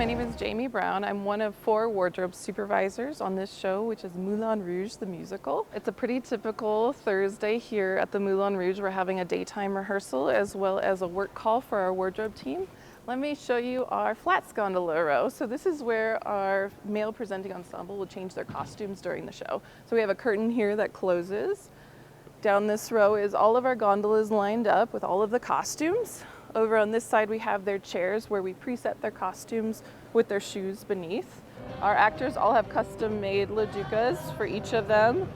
my name is Jamie Brown. I'm one of 4 wardrobe supervisors on this show, which is Moulin Rouge, the musical. It's a pretty typical Thursday here at the Moulin Rouge. We're having a daytime rehearsal as well as a work call for our wardrobe team. Let me show you our flats gondola row. So this is where our male presenting ensemble will change their costumes during the show. So we have a curtain here that closes. Down this row is all of our gondolas lined up with all of the costumes. Over on this side, we have their chairs where we preset their costumes with their shoes beneath. Our actors all have custom-made LaDucas for each of them.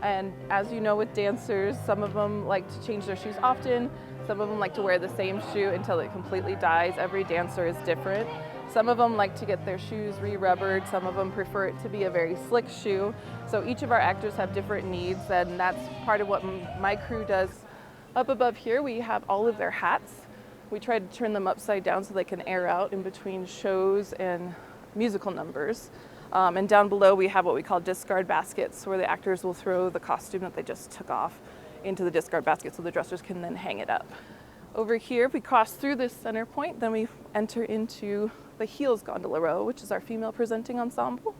And as you know with dancers, some of them like to change their shoes often. Some of them like to wear the same shoe until it completely dies. Every dancer is different. Some of them like to get their shoes re-rubbered. Some of them prefer it to be a very slick shoe. So each of our actors have different needs, and that's part of what my crew does. Up above here, we have all of their hats. We try to turn them upside down so they can air out in between shows and musical numbers. And down below we have what we call discard baskets, where the actors will throw the costume that they just took off into the discard basket so the dressers can then hang it up. Over here, if we cross through this center point, then we enter into the heels gondola row, which is our female presenting ensemble.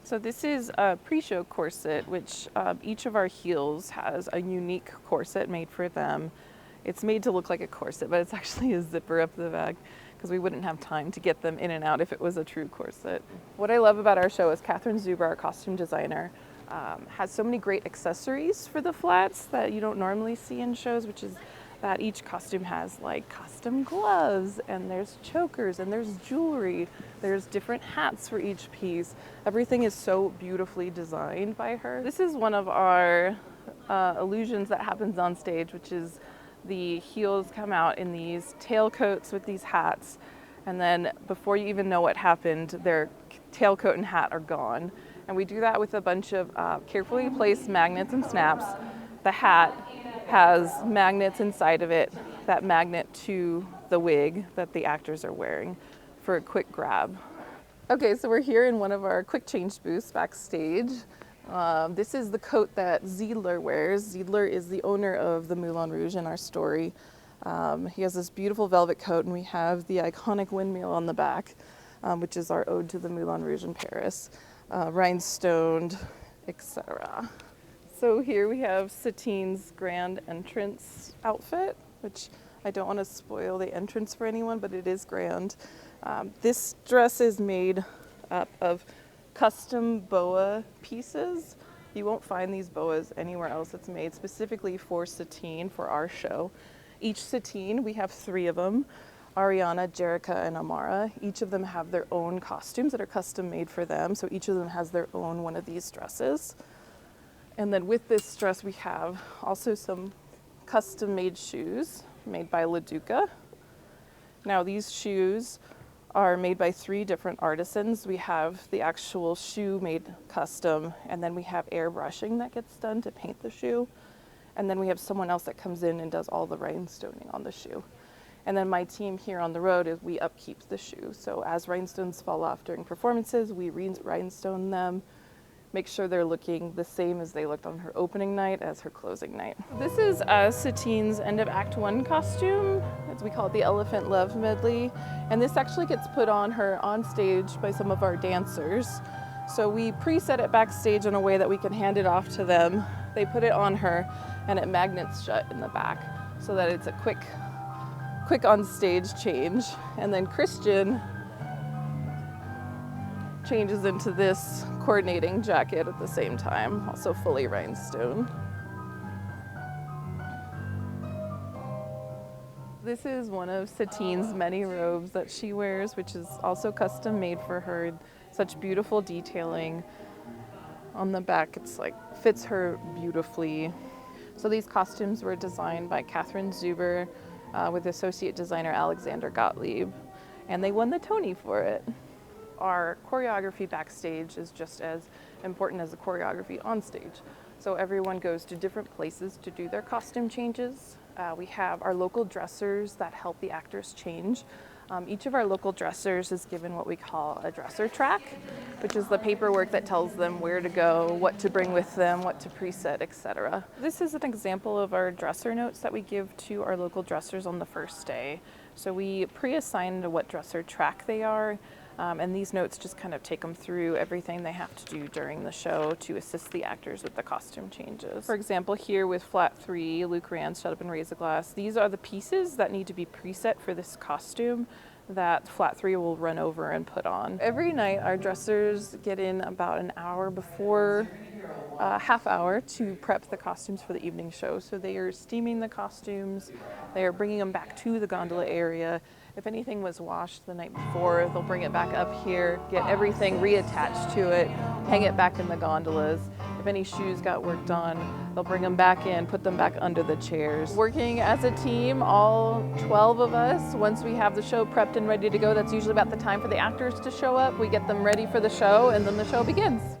So this is a pre-show corset, which each of our heels has a unique corset made for them. It's made to look like a corset, but it's actually a zipper up the back because we wouldn't have time to get them in and out if it was a true corset. What I love about our show is Catherine Zuber, our costume designer, has so many great accessories for the flats that you don't normally see in shows, which is that each costume has like custom gloves, and there's chokers, and there's jewelry, there's different hats for each piece. Everything is so beautifully designed by her. This is one of our illusions that happens on stage, which is the heels come out in these tailcoats with these hats, and then before you even know what happened, their tailcoat and hat are gone. And we do that with a bunch of carefully placed magnets and snaps. The hat has magnets inside of it that magnet to the wig that the actors are wearing for a quick grab. Okay, so we're here in one of our quick change booths backstage. This is the coat that Ziedler wears. Ziedler is the owner of the Moulin Rouge in our story. He has this beautiful velvet coat, and we have the iconic windmill on the back, which is our ode to the Moulin Rouge in Paris, rhinestoned, etc. So here we have Satine's grand entrance outfit, which I don't want to spoil the entrance for anyone, but it is grand. This dress is made up of custom boa pieces. You won't find these boas anywhere else. It's made specifically for Satine for our show. Each Satine, we have 3 of them, Ariana, Jerica, and Amara. Each of them have their own costumes that are custom made for them. So each of them has their own one of these dresses. And then with this dress, we have also some custom made shoes made by LaDucas. Now these shoes are made by 3 different artisans. We have the actual shoe made custom, and then we have airbrushing that gets done to paint the shoe. And then we have someone else that comes in and does all the rhinestoning on the shoe. And then my team here on the road is we upkeep the shoe. So as rhinestones fall off during performances, we rhinestone them, make sure they're looking the same as they looked on her opening night as her closing night. This is Satine's end of Act 1 costume, as we call it the Elephant Love Medley. And this actually gets put on her on stage by some of our dancers. So we preset it backstage in a way that we can hand it off to them. They put it on her, and it magnets shut in the back so that it's a quick on stage change. And then Christian changes into this coordinating jacket at the same time, also fully rhinestone. This is one of Satine's many robes that she wears, which is also custom made for her. Such beautiful detailing on the back. It's like fits her beautifully. So these costumes were designed by Catherine Zuber with associate designer Alexander Gottlieb, and they won the Tony for it. Our choreography backstage is just as important as the choreography on stage. So everyone goes to different places to do their costume changes. We have our local dressers that help the actors change. Each of our local dressers is given what we call a dresser track, which is the paperwork that tells them where to go, what to bring with them, what to preset, etc. This is an example of our dresser notes that we give to our local dressers on the first day. So we pre-assigned what dresser track they are, and these notes just kind of take them through everything they have to do during the show to assist the actors with the costume changes. For example, here with Flat 3, Luke Rand's Shut Up and Raise a Glass, these are the pieces that need to be preset for this costume that Flat 3 will run over and put on. Every night our dressers get in about an hour before, half hour to prep the costumes for the evening show. So they are steaming the costumes, they are bringing them back to the gondola area. If anything was washed the night before, they'll bring it back up here, get everything reattached to it, hang it back in the gondolas. If any shoes got worked on, they'll bring them back in, put them back under the chairs. Working as a team, all 12 of us, once we have the show prepped and ready to go, that's usually about the time for the actors to show up. We get them ready for the show, and then the show begins.